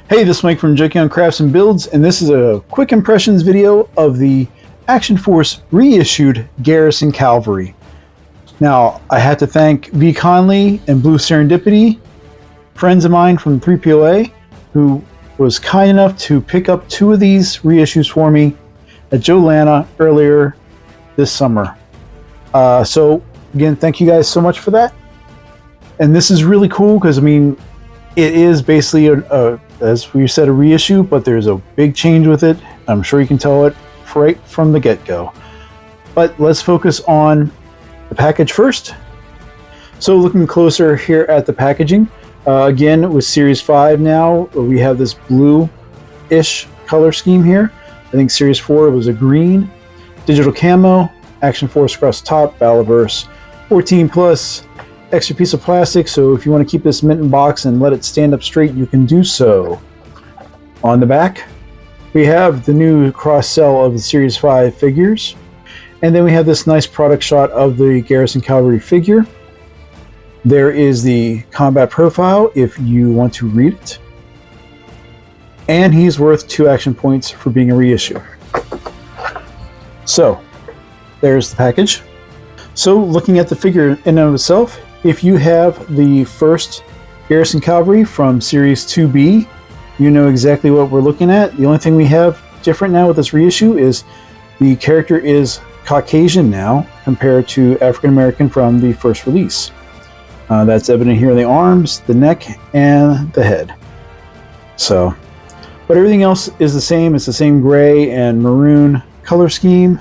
Hey, this is Mike from Joking on Crafts and Builds, and this is a quick impressions video of the Action Force reissued Garrison Calvary. Now, I had to thank V. Conley and Blue Serendipity, friends of mine from 3POA, who was kind enough to pick up two of these reissues for me at JoeLanta earlier this summer. So, again, thank you guys so much for that. And this is really cool because, I mean, it is basically as we said, a reissue, but there's a big change with it. I'm sure you can tell it right from the get-go. But let's focus on the package first. So looking closer here at the packaging, again with Series 5 now, we have this blue-ish color scheme here. I think Series 4 was a green. Digital camo, Action Force across the top, Valaverse 14 plus. Extra piece of plastic, so if you want to keep this mint in box and let it stand up straight, you can do so. On the back, we have the new cross-sell of the Series 5 figures, and then we have this nice product shot of the Garrison Calvary figure. There is the combat profile if you want to read it, and he's worth 2 action points for being a reissue. So, there's the package. So, looking at the figure in and of itself, if you have the first Garrison Calvary from Series 2B, you know exactly what we're looking at. The only thing we have different now with this reissue is the character is Caucasian now compared to African American from the first release. That's evident here in the arms, the neck, and the head. So, but everything else is the same. It's the same gray and maroon color scheme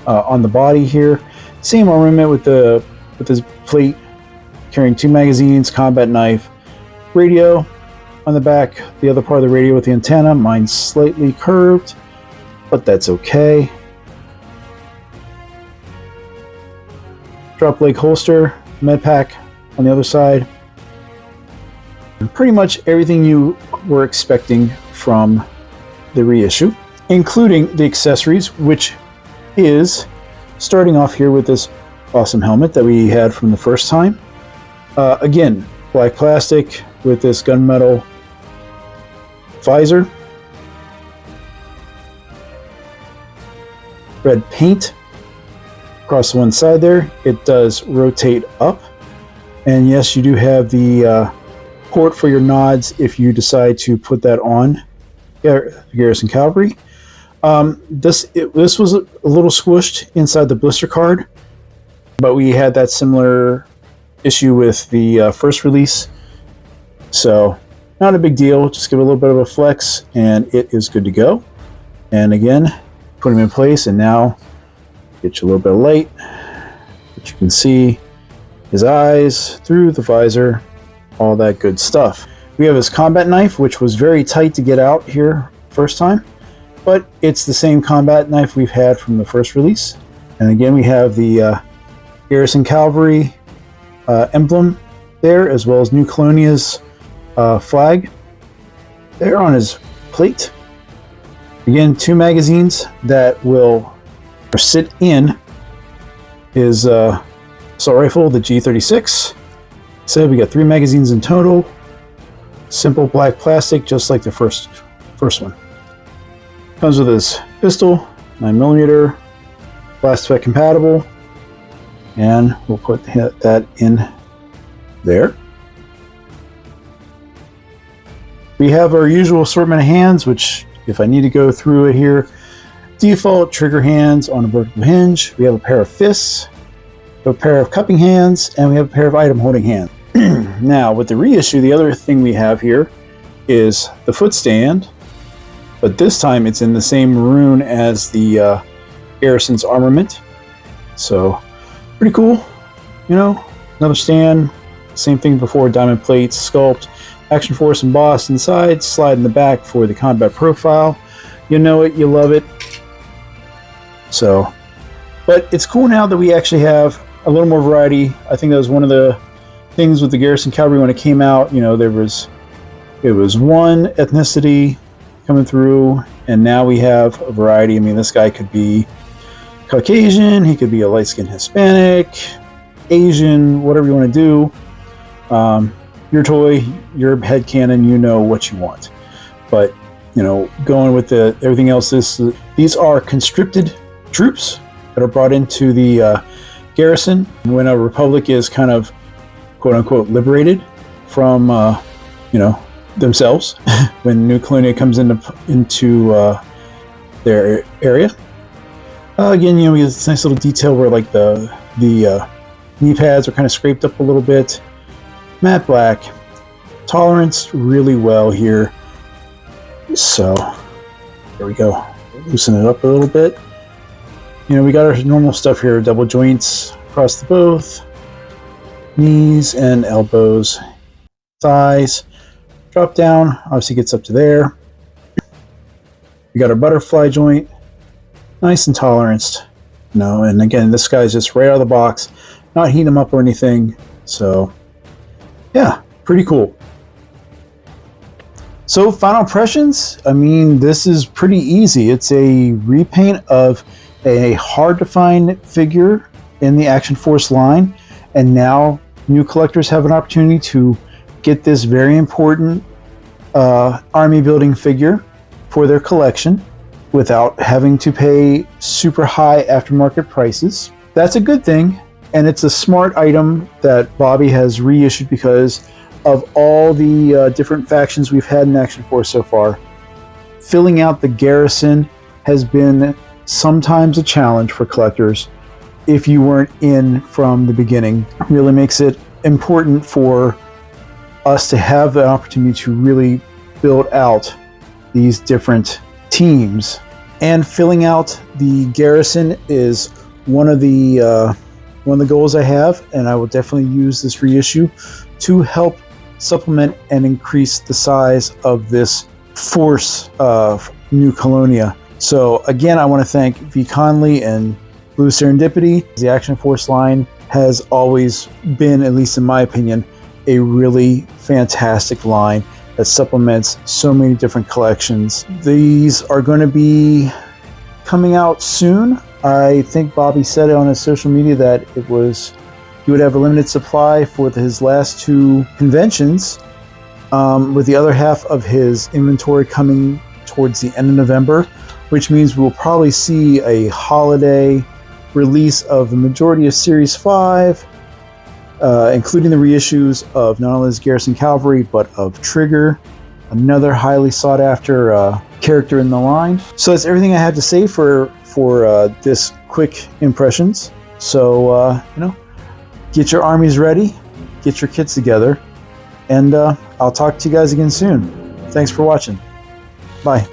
on the body here. Same armament with this plate, carrying 2 magazines, combat knife, radio on the back, the other part of the radio with the antenna. Mine's slightly curved, but that's okay. Drop leg holster, med pack on the other side. And pretty much everything you were expecting from the reissue, including the accessories, which is starting off here with this awesome helmet that we had from the first time. Again, black plastic with this gunmetal visor. Red paint across one side there. It does rotate up. And yes, you do have the port for your nods if you decide to put that on Garrison Calvary. This was a little squished inside the blister card, but we had that similar issue with the first release, so not a big deal. Just give it a little bit of a flex and it is good to go. And again, put him in place, and now get you a little bit of light, but you can see his eyes through the visor, all that good stuff. We have his combat knife, which was very tight to get out here first time, but it's the same combat knife we've had from the first release. And again, we have the Garrison Calvary emblem there, as well as New Colonia's flag there on his plate. Again, 2 magazines that will sit in his assault rifle, the G36. So we got 3 magazines in total. Simple black plastic, just like the first one. Comes with his pistol, 9mm, blast effect compatible. And we'll put that in there. We have our usual assortment of hands, which, if I need to go through it here, default trigger hands on a vertical hinge. We have a pair of fists, a pair of cupping hands, and we have a pair of item holding hands. Now, with the reissue, the other thing we have here is the foot stand, but this time it's in the same maroon as the Garrison's armament. So, pretty cool, you know. Another stand, same thing before, diamond plates, sculpt, Action Force embossed inside, slide in the back for the combat profile. You know it, you love it. So, but it's cool now that we actually have a little more variety. I think that was one of the things with the Garrison Calvary when it came out. You know, it was one ethnicity coming through, and now we have a variety. I mean, this guy could be Caucasian, he could be a light-skinned Hispanic, Asian, whatever you want to do. Your toy, your headcanon, you know what you want. But going with everything else, these are conscripted troops that are brought into the garrison when a republic is kind of quote unquote liberated from themselves when New Colonia comes into their area. Again, we get this nice little detail where like the knee pads are kind of scraped up a little bit. Matte black. Tolerance really well here. So there we go. Loosen it up a little bit. We got our normal stuff here. Double joints across the both. Knees and elbows. Thighs. Drop down. Obviously gets up to there. We got our butterfly joint. Nice and toleranced. And again, this guy's just right out of the box. Not heating them up or anything. So yeah, pretty cool. So final impressions, this is pretty easy. It's a repaint of a hard to find figure in the Action Force line, and now new collectors have an opportunity to get this very important army building figure for their collection without having to pay super high aftermarket prices. That's a good thing, and it's a smart item that Bobby has reissued because of all the different factions we've had in Action Force so far. Filling out the garrison has been sometimes a challenge for collectors if you weren't in from the beginning. It really makes it important for us to have the opportunity to really build out these different teams. And filling out the garrison is one of the goals I have, and I will definitely use this reissue to help supplement and increase the size of this force of New Colonia. So again, I want to thank V. Conley and Blue Serendipity. The Action Force line has always been, at least in my opinion, a really fantastic line that supplements so many different collections. These are going to be coming out soon. I think Bobby said it on his social media that he would have a limited supply for his last two conventions, with the other half of his inventory coming towards the end of November, which means we'll probably see a holiday release of the majority of Series 5, including the reissues of not only Garrison Calvary, but of Trigger, another highly sought after character in the line. So that's everything I had to say for this quick impressions. So, get your armies ready, get your kits together, and I'll talk to you guys again soon. Thanks for watching. Bye.